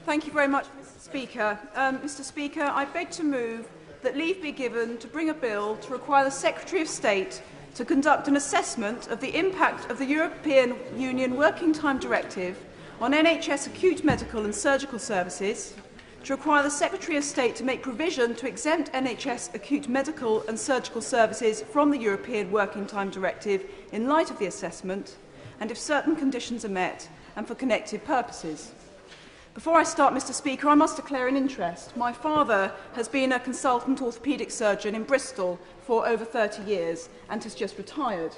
Thank you very much, Mr. Speaker. Mr. Speaker, I beg to move that leave be given to bring a bill to require the Secretary of State to conduct an assessment of the impact of the European Union Working Time Directive on NHS acute medical and surgical services, to require the Secretary of State to make provision to exempt NHS acute medical and surgical services from the European Working Time Directive in light of the assessment, and if certain conditions are met, and for connected purposes. Before I start, Mr. Speaker, I must declare an interest. My father has been a consultant orthopaedic surgeon in Bristol for over 30 years and has just retired.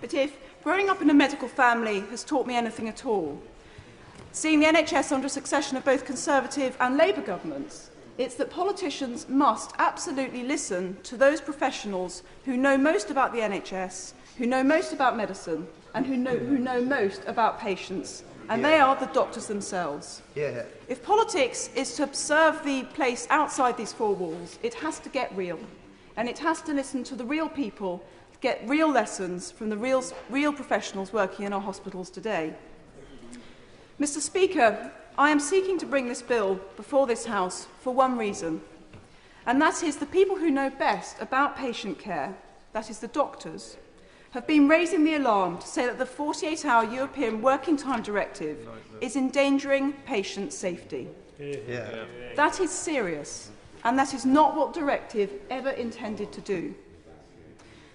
But if growing up in a medical family has taught me anything at all, seeing the NHS under a succession of both Conservative and Labour governments, it's that politicians must absolutely listen to those professionals who know most about the NHS, who know most about medicine, and who know most about patients. And they are the doctors themselves. If politics is to serve the place outside these four walls, it has to get real. And it has to listen to the real people, get real lessons from the real professionals working in our hospitals today. Mr. Speaker, I am seeking to bring this bill before this House for one reason, and that is the people who know best about patient care, that is the doctors, have been raising the alarm to say that the 48-hour European Working Time Directive is endangering patient safety. That is serious, and that is not what directive ever intended to do.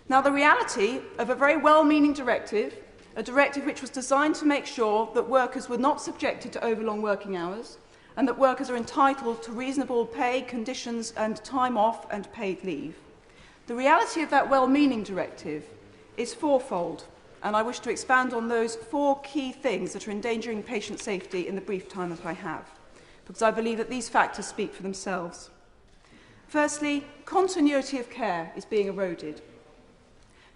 Now, the reality of a very well-meaning directive, a directive which was designed to make sure that workers were not subjected to overlong working hours and that workers are entitled to reasonable pay, conditions and time off and paid leave. The reality of that well-meaning directive is fourfold, and I wish to expand on those four key things that are endangering patient safety in the brief time that I have, because I believe that these factors speak for themselves. Firstly, continuity of care is being eroded.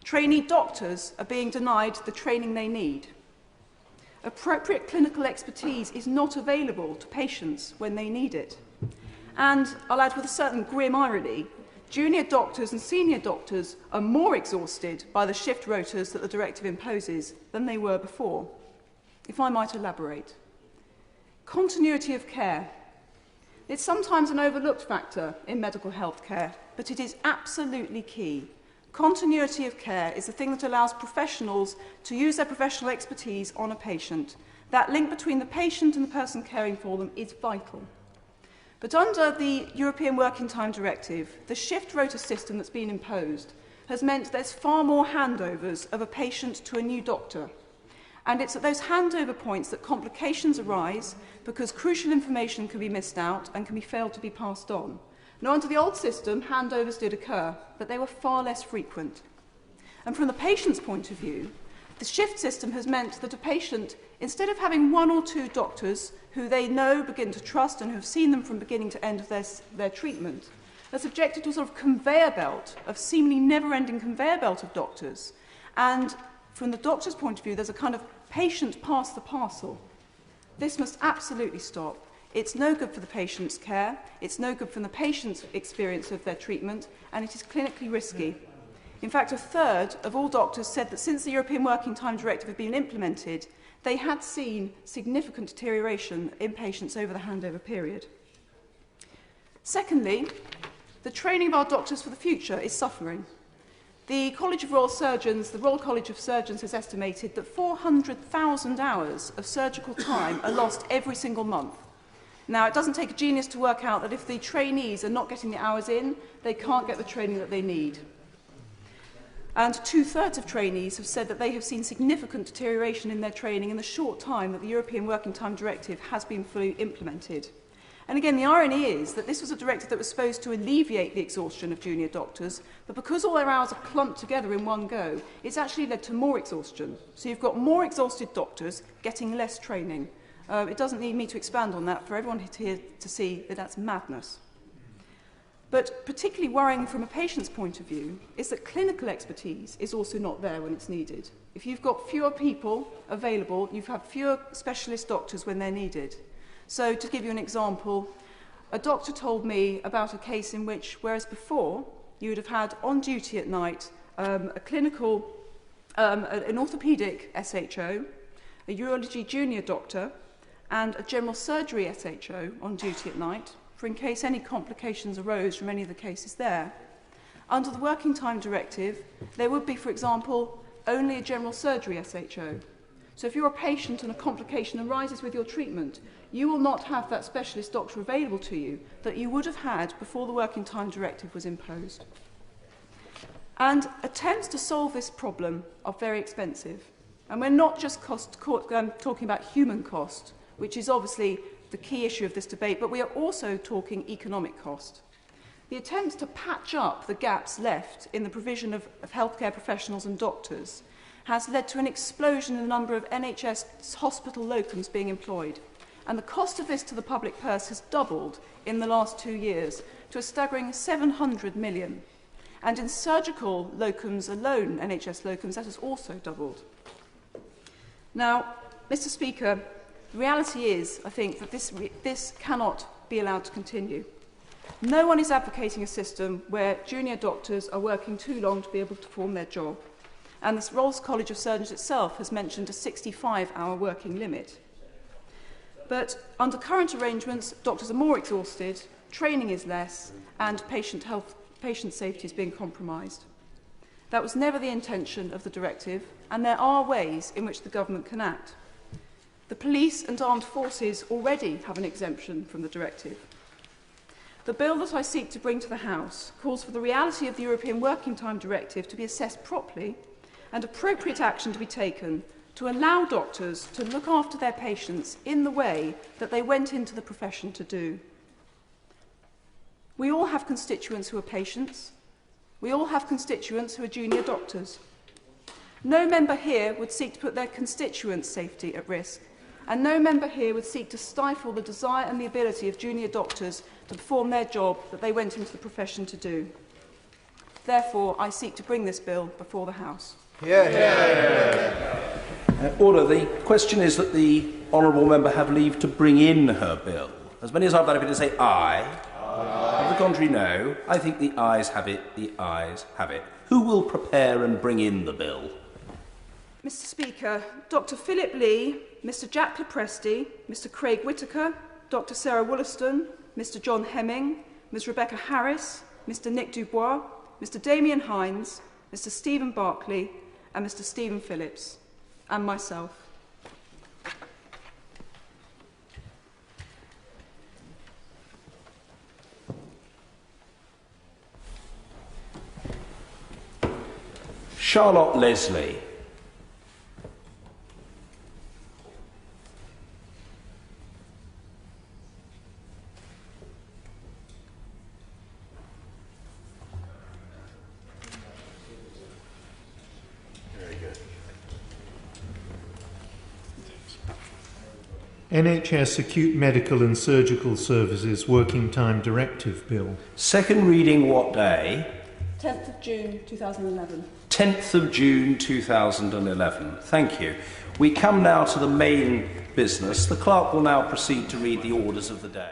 Trainee doctors are being denied the training they need. Appropriate clinical expertise is not available to patients when they need it. And, I'll add with a certain grim irony, junior doctors and senior doctors are more exhausted by the shift rotas that the directive imposes than they were before. If I might elaborate. Continuity of care. It's sometimes an overlooked factor in medical health care, but it is absolutely key. Continuity of care is the thing that allows professionals to use their professional expertise on a patient. That link between the patient and the person caring for them is vital. But under the European Working Time Directive, the shift rota system that's been imposed has meant there's far more handovers of a patient to a new doctor. And it's at those handover points that complications arise because crucial information can be missed out and can be failed to be passed on. Now, under the old system, handovers did occur, but they were far less frequent. And from the patient's point of view, the shift system has meant that a patient, instead of having one or two doctors who they know, begin to trust, and who have seen them from beginning to end of their treatment, are subjected to a sort of conveyor belt, of seemingly never-ending conveyor belt of doctors. And from the doctor's point of view, there's a kind of patient pass the parcel. This must absolutely stop. It's no good for the patient's care, it's no good from the patient's experience of their treatment, and it is clinically risky. In fact, a third of all doctors said that since the European Working Time Directive had been implemented, they had seen significant deterioration in patients over the handover period. Secondly, the training of our doctors for the future is suffering. The College of Royal Surgeons, the Royal College of Surgeons has estimated that 400,000 hours of surgical time are lost every single month. Now, it doesn't take a genius to work out that if the trainees are not getting the hours in, they can't get the training that they need. And 2/3 of trainees have said that they have seen significant deterioration in their training in the short time that the European Working Time Directive has been fully implemented. And again, the irony is that this was a directive that was supposed to alleviate the exhaustion of junior doctors, but because all their hours are clumped together in one go, it's actually led to more exhaustion. So you've got more exhausted doctors getting less training. It doesn't need me to expand on that for everyone here to see that that's madness. But particularly worrying from a patient's point of view is that clinical expertise is also not there when it's needed. If you've got fewer people available, you've had fewer specialist doctors when they're needed. So to give you an example, a doctor told me about a case in which, whereas before you would have had on duty at night an orthopaedic SHO, a urology junior doctor, and a general surgery SHO on duty at night, for in case any complications arose from any of the cases there. Under the Working Time Directive, there would be, for example, only a general surgery SHO. So if you're a patient and a complication arises with your treatment, you will not have that specialist doctor available to you that you would have had before the Working Time Directive was imposed. And attempts to solve this problem are very expensive. And we're not just talking about human cost, which is obviously the key issue of this debate, but we are also talking economic cost. The attempts to patch up the gaps left in the provision of healthcare professionals and doctors has led to an explosion in the number of NHS hospital locums being employed. And the cost of this to the public purse has doubled in the last 2 years to a staggering 700 million. And in surgical locums alone, NHS locums, that has also doubled. Now, Mr. Speaker, the reality is, I think, that this cannot be allowed to continue. No one is advocating a system where junior doctors are working too long to be able to perform their job. And the Rolls College of Surgeons itself has mentioned a 65-hour working limit. But under current arrangements, doctors are more exhausted, training is less, and patient safety is being compromised. That was never the intention of the directive, and there are ways in which the government can act. The police and armed forces already have an exemption from the directive. The bill that I seek to bring to the House calls for the reality of the European Working Time Directive to be assessed properly and appropriate action to be taken to allow doctors to look after their patients in the way that they went into the profession to do. We all have constituents who are patients. We all have constituents who are junior doctors. No member here would seek to put their constituents' safety at risk, and no member here would seek to stifle the desire and the ability of junior doctors to perform their job that they went into the profession to do. Therefore, I seek to bring this bill before the House. Order. The question is that the honourable member have leave to bring in her bill. As many as I've done, to say aye. Of the contrary, no. I think the ayes have it. The ayes have it. Who will prepare and bring in the bill? Mr. Speaker, Dr. Philip Lee, Mr. Jack Lepresti, Mr. Craig Whitaker, Dr. Sarah Wollaston, Mr. John Hemming, Ms. Rebecca Harris, Mr. Nick Dubois, Mr. Damien Hines, Mr. Stephen Barclay, and Mr. Stephen Phillips, and myself. Charlotte Leslie. NHS Acute Medical and Surgical Services Working Time Directive Bill. Second reading what day? 10th of June 2011. 10th of June 2011. Thank you. We come now to the main business. The clerk will now proceed to read the orders of the day.